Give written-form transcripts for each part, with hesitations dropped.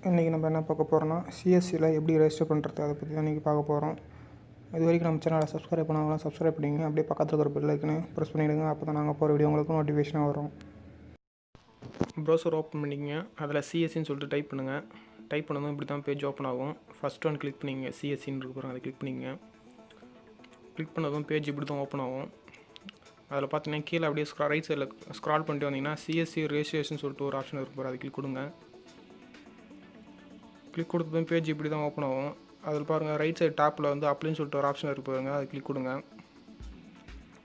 இன்றைக்கி நம்ம என்ன பார்க்க போகிறோம்னா சிஎஸ்சியில் எப்படி ரெஜிஸ்டர் பண்ணுறது அதை பற்றி தான் இன்றைக்கி பார்க்க போகிறோம். இது வரைக்கும் நம்ம சேனலை சப்ஸ்கிரைப் பண்ணாங்களாம் சப்ஸ்கிரைப் பண்ணிங்க, அப்படியே பக்கத்தில் இருக்கிற பெல் ஐக்கனை ப்ரெஸ் பண்ணிவிடுங்க. அப்போ தான் நாங்கள் போகிற வீடியோ உங்களுக்கு நோட்டிஃபிகேஷனாக வரும். ப்ரௌசர் ஓப்பன் பண்ணிக்கங்க, அதில் சிஎஸ்சின்னு சொல்லிட்டு டைப் பண்ணுங்கள். டைப் பண்ணதும் இப்படி தான் பேஜ் ஓப்பன் ஆகும். ஃபஸ்ட் ஒன் கிளிக் பண்ணிங்க, சிஎஸ்சின்னு இருக்கிற அதை கிளிக் பண்ணிங்க. கிளிக் பண்ணதும் பேஜ் இப்படி தான் ஓப்பன் ஆகும். அதில் பார்த்தீங்கன்னா கீழே அப்படியே ரைட் சைடில் ஸ்க்ரால் பண்ணிட்டு வந்தீங்கன்னா சிஎஸ்சி ரெஜிஸ்ட்ரேஷன் சொல்லிட்டு ஒரு ஆப்ஷன் இருக்கும், அதை கிளிக் கொடுங்க. கிளிக் கொடுத்ததும் பேஜ் இப்படி தான் ஓப்பன் ஆகும். அதில் பாருங்கள் ரைட் சைடு டாப்பில் வந்து அப்ளைன்னு சொல்லிட்டு ஒரு ஆப்ஷன் இருக்கு பாருங்கள், அதை கிளிக் கொடுங்க.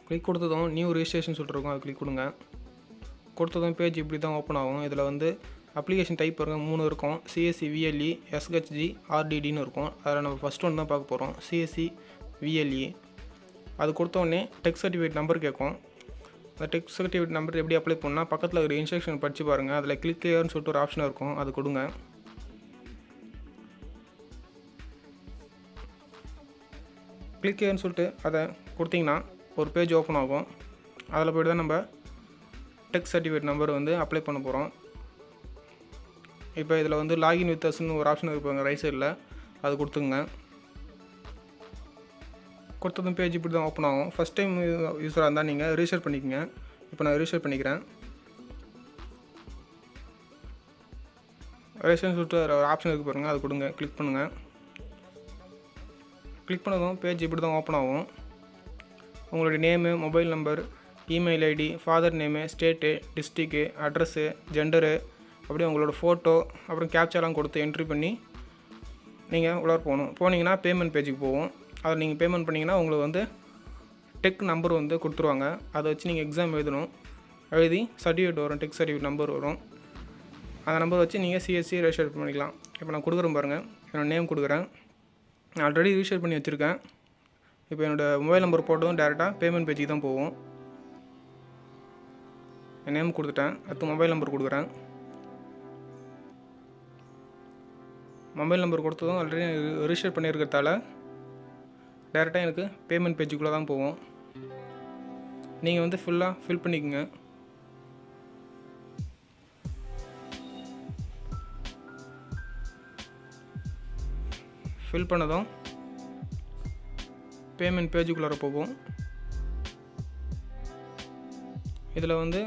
கிளிக் கொடுத்ததும் நியூ ரெஜிஸ்ட்ரேஷன் சொல்லிட்டு இருக்கும், அதை கிளிக் கொடுங்க. கொடுத்ததும் பேஜ் இப்படி தான் ஓப்பன் ஆகும். இதில் வந்து அப்ளிகேஷன் டைப் பாருங்கள் 3 இருக்கும். சிஎஸ்சி விஎல்இ, எஸ்ஹெச்ஜி, ஆர்டிடின்னு இருக்கும். அதில் நம்ம ஃபஸ்ட் ஒன் தான் பார்க்க போகிறோம், சிஎஸ்சி விஎல்இ. அது கொடுத்தோடனே டெக் சர்டிஃபிகேட் நம்பர் கேட்கும். அந்த டெக் சர்டிஃபிகேட் நம்பர் எப்படி அப்ளை பண்ணால் பக்கத்தில் இருக்கிற இன்ஸ்ட்ரக்ஷன் படித்து பாருங்கள். அதில் கிளிக் கிளியர்னு சொல்லிட்டு ஒரு ஆப்ஷன் இருக்கும், அது கொடுங்க. கிளிக் கிளியர்னு சொல்லிட்டு அதை கொடுத்தீங்கன்னா ஒரு பேஜ் ஓப்பன் ஆகும். அதில் போய்ட்டு தான் நம்ம டெக் சர்டிஃபிகேட் நம்பர் வந்து அப்ளை பண்ண போகிறோம். இப்போ இதில் வந்து லாகின் வித் அஸ்ன்னு ஒரு ஆப்ஷன் இருப்பாங்க ரைட் சைடில், அது கொடுத்துங்க. கொடுத்ததும் பேஜ் இப்படி தான் ஓப்பன் ஆகும். ஃபஸ்ட் டைம் யூஸராக இருந்தால் நீங்கள் ரிஜிஸ்டர் பண்ணிக்கோங்க. இப்போ நான் ரிஜிஸ்டர் பண்ணிக்கிறேன். ரெஜிஸ்டர்னு சொல்லிட்டு ஒரு ஆப்ஷன் இருக்குது பாருங்கள், அது கொடுங்க. கிளிக் பண்ணுங்கள். கிளிக் பண்ணதும் பேஜ் இப்படி தான் ஓப்பன் ஆகும். உங்களுடைய name, mobile number, email ID, father name, state, district, address, gender, அப்படியே உங்களோட ஃபோட்டோ, அப்புறம் கேப்சாலாம் கொடுத்து என்ட்ரி பண்ணி நீங்கள் உள்ளார போகணும். போனீங்கன்னா பேமெண்ட் பேஜுக்கு போகும். அதை நீங்கள் பேமெண்ட் பண்ணிங்கன்னா உங்களுக்கு வந்து டெக் நம்பர் வந்து கொடுத்துருவாங்க. அதை வச்சு நீங்கள் எக்ஸாம் எழுதணும். எழுதி சர்டிஃபிகேட் வரும், டெக் சர்டிஃபிகேட் நம்பர் வரும். அந்த நம்பர் வச்சு நீங்கள் சிஎஸ்சி ரெஜிஸ்டர் பண்ணிக்கலாம். இப்போ நான் கொடுக்குறேன் பாருங்கள், என்னோடய நேம் கொடுக்குறேன். நான் ஆல்ரெடி ரிஜிஸ்டர் பண்ணி வச்சுருக்கேன். இப்போ என்னோடய மொபைல் நம்பர் போட்டதும் டேரெக்டாக பேமெண்ட் பேஜுக்கு தான் போகும். என் நேம் கொடுத்துட்டேன், அடுத்து மொபைல் நம்பர் கொடுக்குறேன். மொபைல் நம்பர் கொடுத்ததும் ஆல்ரெடி ரிஜிஸ்டர் பண்ணியிருக்கிறதால டேரெக்டாக எனக்கு பேமெண்ட் பேஜுக்குள்ளே தான் போகும். நீங்கள் வந்து ஃபுல்லாக ஃபில் பண்ணிக்கோங்க. ஃபில் பண்ணதும் பேமெண்ட் பேஜுக்குள்ளார போகும். இதில் வந்து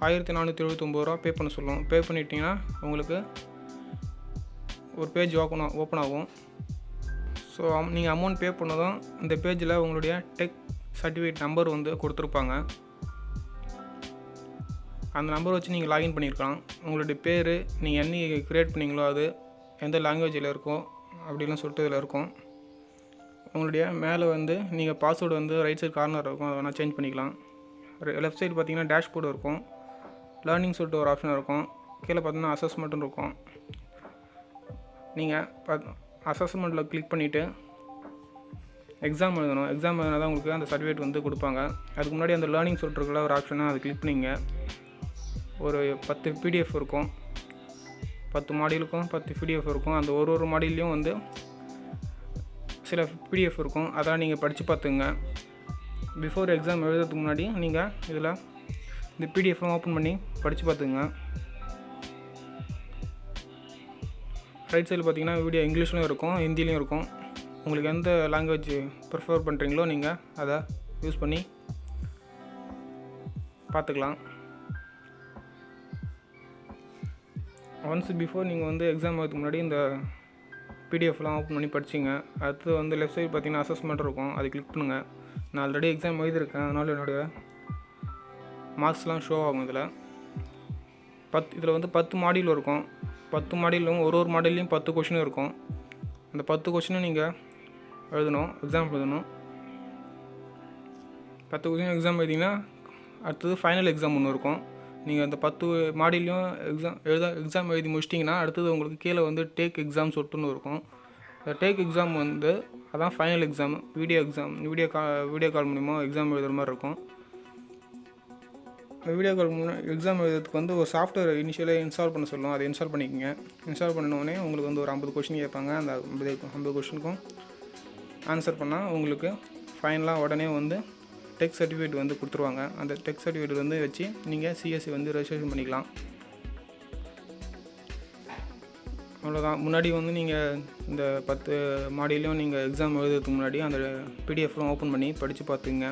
1479 ரூபா பே பண்ண சொல்லுவோம். பே பண்ணிட்டீங்கன்னா உங்களுக்கு ஒரு பேஜ் ஓப்பன் ஆகும். ஸோ நீங்கள் அமௌண்ட் பே பண்ணதும் இந்த பேஜில் உங்களுடைய டெக் சர்டிஃபிகேட் நம்பர் வந்து கொடுத்துருப்பாங்க. அந்த நம்பர் வச்சு நீங்கள் லாகின் பண்ணியிருக்கலாம். உங்களுடைய பேர் நீங்கள் என்ன க்ரியேட் பண்ணிங்களோ அது எந்த லாங்குவேஜில் இருக்கும் அப்படிலாம் சொல்லிட்டு இதில் இருக்கும். உங்களுடைய மேலே வந்து நீங்கள் பாஸ்வேர்டு வந்து ரைட் சைடு கார்னர் இருக்கும், அதை வேணால் சேஞ்ச் பண்ணிக்கலாம். லெஃப்ட் சைடு பார்த்தீங்கன்னா டேஷ்போர்டு இருக்கும். லேர்னிங் சொல்லிட்டு ஒரு ஆப்ஷன் இருக்கும். கீழே பார்த்தீங்கன்னா அசஸ்மெண்ட்டும் இருக்கும். நீங்கள் அசஸ்மெண்ட்டில் கிளிக் பண்ணிவிட்டு எக்ஸாம் எழுதணும். எக்ஸாம் எழுதினா தான் உங்களுக்கு அந்த சர்டிஃபிகேட் வந்து கொடுப்பாங்க. அதுக்கு முன்னாடி அந்த லேர்னிங் சொல்லிட்டு இருக்கிற ஒரு ஆப்ஷனை அதை கிளிக் பண்ணிங்க. ஒரு 10 பிடிஎஃப் இருக்கும். 10 மாடியூலுக்கும் 10 பிடிஎஃப் இருக்கும். அந்த ஒரு மாடியூல்லையும் வந்து சில பிடிஎஃப் இருக்கும். அதெல்லாம் நீங்கள் படித்து பார்த்துங்க. பிஃபோர் எக்ஸாம் எழுதுறதுக்கு முன்னாடி நீங்கள் இதில் இந்த பிடிஎஃப்லாம் ஓப்பன் பண்ணி படித்து பார்த்துங்க. ரைட் சைடில் பார்த்தீங்கன்னா வீடியோ இங்கிலீஷ்லையும் இருக்கும், ஹிந்திலையும் இருக்கும். உங்களுக்கு எந்த லாங்குவேஜ் ப்ரிஃபர் பண்ணுறீங்களோ நீங்கள் அதை யூஸ் பண்ணி பார்த்துக்கலாம். ஒன்ஸ் பிஃபோர் நீங்கள் வந்து எக்ஸாம் எழுதுறதுக்கு முன்னாடி இந்த பிடிஎஃப்லாம் ஓப்பன் பண்ணி படிச்சிங்க. அடுத்து வந்து லெஃப்ட் சைடு பார்த்தீங்கன்னா அசஸ்மெண்ட் இருக்கும், அது கிளிக் பண்ணுங்கள். நான் ஆல்ரெடி எக்ஸாம் எழுதியிருக்கேன், அதனால் என்னுடைய மார்க்ஸ்லாம் ஷோ ஆகும். இதில் வந்து 10 மாடியூல் இருக்கும். 10 மாடியூலும் ஒரு மாடியூல்லையும் 10 கொஷினும் இருக்கும். அந்த 10 கொஷினும் நீங்கள் எழுதணும், எக்ஸாம் எழுதணும். 10 கொஷின் எக்ஸாம் எழுதிங்கன்னா அடுத்தது ஃபைனல் எக்ஸாம் ஒன்று இருக்கும். நீங்கள் அந்த 10 மாடியூலையும் எக்ஸாம் எழுதி முடிச்சிட்டிங்கன்னா அடுத்தது உங்களுக்கு கீழே வந்து டேக் எக்ஸாம் சொல்லிட்டுன்னு இருக்கும். அந்த டேக் எக்ஸாம் வந்து அதான் ஃபைனல் எக்ஸாம். வீடியோ கால் மூலிமா எக்ஸாம் எழுதுகிற மாதிரி இருக்கும். இந்த வீடியோ கால் எக்ஸாம் எழுதுறதுக்கு வந்து ஒரு சாஃப்ட்வேர் இனிஷியலாக இன்ஸ்டால் பண்ண சொல்லுவோம். அதை இன்ஸ்டால் பண்ணிக்கோங்க. இன்ஸ்டால் பண்ணினோடனே உங்களுக்கு வந்து ஒரு 50 கொஷின் கேட்பாங்க. அந்த 50 கொஷினுக்கும் ஆன்சர் பண்ணால் உங்களுக்கு ஃபைனலாக உடனே வந்து டெக் சர்டிஃபிகேட் வந்து கொடுத்துருவாங்க. அந்த டெக் சர்டிஃபிகேட் வந்து வச்சு நீங்கள் சிஎஸ்சி வந்து ரெஜிஸ்ட்ரேஷன் பண்ணிக்கலாம். அவ்வளோதான். முன்னாடி வந்து நீங்கள் இந்த 10 மாடியிலையும் நீங்கள் எக்ஸாம் எழுதுறதுக்கு முன்னாடி அந்த பிடிஎஃப்லாம் ஓப்பன் பண்ணி படித்து பார்த்துங்க.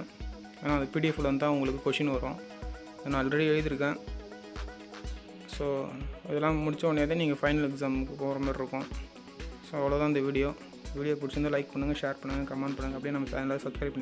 ஏன்னா அந்த பிடிஎஃப்பில் வந்து தான் உங்களுக்கு கொஷின் வரும். நான் ஆல்ரெடி எழுதியிருக்கேன். ஸோ இதெல்லாம் முடித்த உடனே தான் நீங்கள் ஃபைனல் எக்ஸாமுக்கு போகிற மாதிரி இருக்கும். ஸோ அவ்வளோதான் இந்த வீடியோ பிடிச்சிருந்தால் லைக் பண்ணுங்கள், ஷேர் பண்ணுங்கள், கமெண்ட் பண்ணுங்கள். அப்படியே நம்ம சேனலை சப்ஸ்கிரைப் பண்ணி